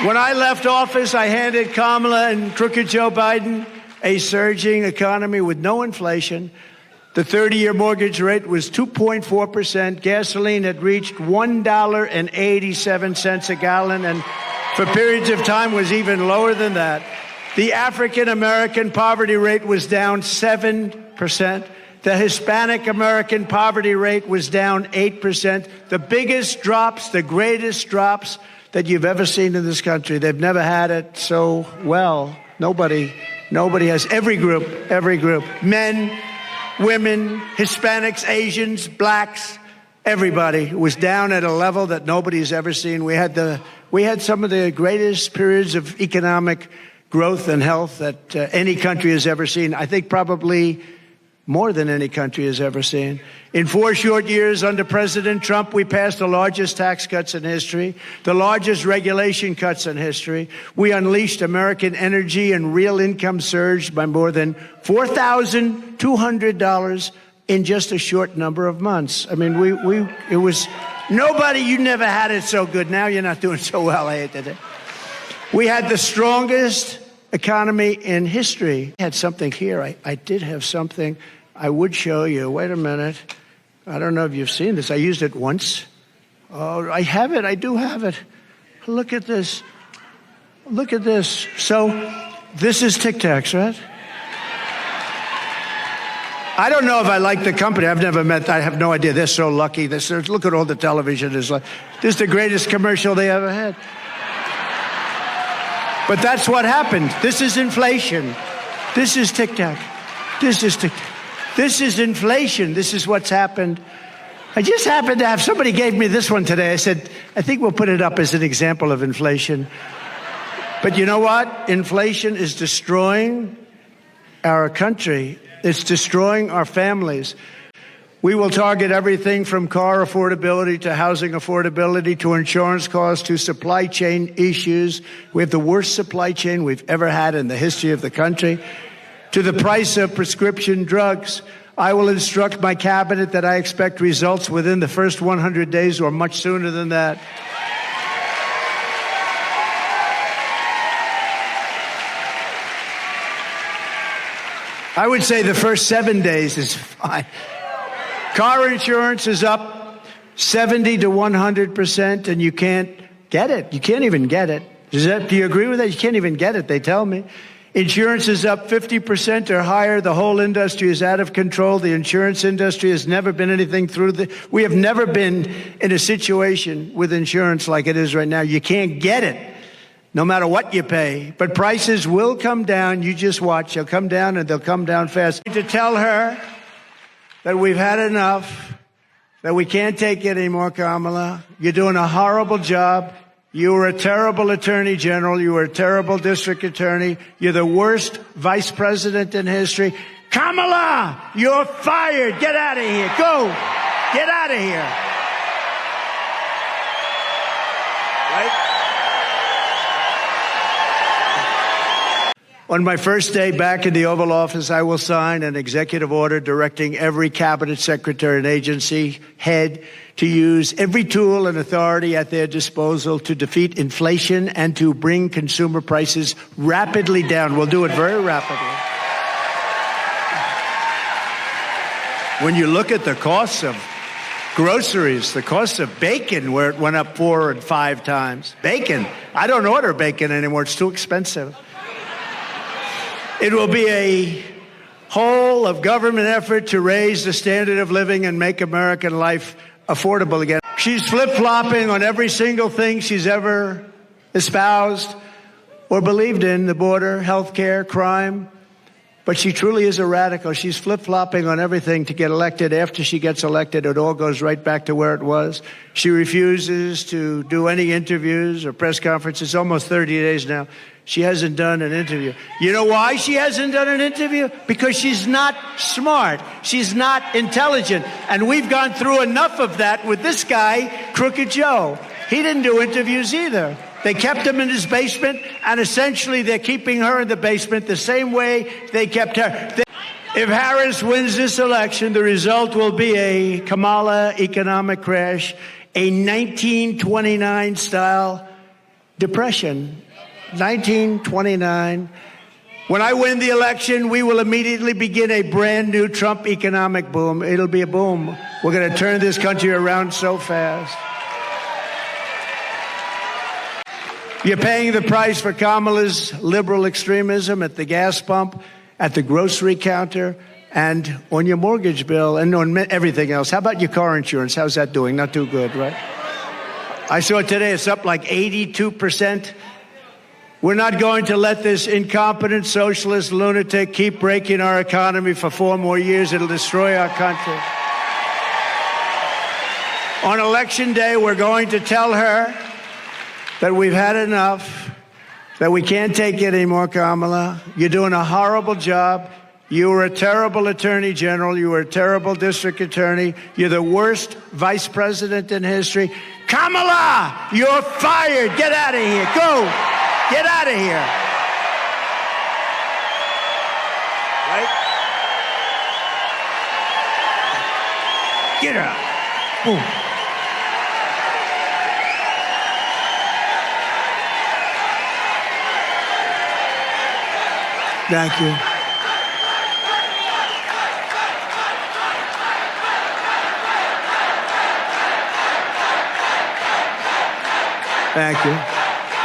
When I left office, I handed Kamala and crooked Joe Biden a surging economy with no inflation. The 30-year mortgage rate was 2.4%. Gasoline had reached $1.87 a gallon, and for periods of time was even lower than that. The African-American poverty rate was down 7%. The Hispanic-American poverty rate was down 8%. The biggest drops, the greatest drops that you've ever seen in this country. They've never had it so well. Nobody has. Every group, men, women, Hispanics, Asians, blacks, everybody was down at a level that nobody's ever seen. We had some of the greatest periods of economic growth and health that any country has ever seen. I think probably more than any country has ever seen. In 4 short years under President Trump, we passed the largest tax cuts in history, the largest regulation cuts in history. We unleashed American energy, and real income surged by more than $4,200 in just a short number of months. I mean, it was nobody, you never had it so good. Now you're not doing so well, I hate that. We had the strongest economy in history. I had something here. I did have something I would show you. Wait a minute. I don't know if you've seen this. I used it once. Oh, I have it. I do have it. Look at this. Look at this. So this is TicTacs, right? I don't know if I like the company. I've never met. I have no idea. They're so lucky. Look at all the television. This is the greatest commercial they ever had. But that's what happened. This is inflation. This is TicTac. This is TicTac. This is inflation. This is what's happened. I just happened to have, somebody gave me this one today. I said, I think we'll put it up as an example of inflation. But you know what? Inflation is destroying our country. It's destroying our families. We will target everything from car affordability to housing affordability to insurance costs to supply chain issues. We have the worst supply chain we've ever had in the history of the country. To the price of prescription drugs. I will instruct my cabinet that I expect results within the first 100 days or much sooner than that. I would say the first 7 days is fine. Car insurance is up 70 to 100%, and you can't get it. You can't even get it. Do you agree with that? You can't even get it, they tell me. Insurance is up 50% or higher. The whole industry is out of control. The insurance industry has never been anything we have never been in a situation with insurance like it is right now. You can't get it, no matter what you pay. But prices will come down. You just watch. They'll come down, and they'll come down fast. To tell her that we've had enough, that we can't take it anymore, Kamala. You're doing a horrible job. You were a terrible attorney general. You were a terrible district attorney. You're the worst vice president in history. Kamala, you're fired. Get out of here. Go. Get out of here. Right? On my first day back in the Oval Office, I will sign an executive order directing every cabinet secretary and agency head to use every tool and authority at their disposal to defeat inflation and to bring consumer prices rapidly down. We'll do it very rapidly. When you look at the costs of groceries, the cost of bacon, where it went up 4 and 5 times. Bacon. I don't order bacon anymore. It's too expensive. It will be a whole of government effort to raise the standard of living and make American life affordable again. She's flip-flopping on every single thing she's ever espoused or believed in, the border, health care, crime. But she truly is a radical. She's flip-flopping on everything to get elected. After she gets elected, it all goes right back to where it was. She refuses to do any interviews or press conferences. Almost 30 days now. She hasn't done an interview. You know why she hasn't done an interview? Because she's not smart. She's not intelligent. And we've gone through enough of that with this guy, Crooked Joe. He didn't do interviews either. They kept him in his basement, and essentially they're keeping her in the basement the same way they kept her. If Harris wins this election, the result will be a Kamala economic crash, a 1929-style Depression, 1929. When I win the election, we will immediately begin a brand new Trump economic boom. It'll be a boom. We're going to turn this country around so fast. You're paying the price for Kamala's liberal extremism at the gas pump, at the grocery counter, and on your mortgage bill, and on everything else. How about your car insurance? How's that doing? Not too good, right? I saw today it's up like 82%. We're not going to let this incompetent socialist lunatic keep breaking our economy for 4 more years. It'll destroy our country. On Election Day, we're going to tell her that we've had enough, that we can't take it anymore, Kamala. You're doing a horrible job. You were a terrible attorney general. You were a terrible district attorney. You're the worst vice president in history. Kamala, you're fired. Get out of here. Go. Get out of here. Right? Get out. Boom. Thank you. Thank you.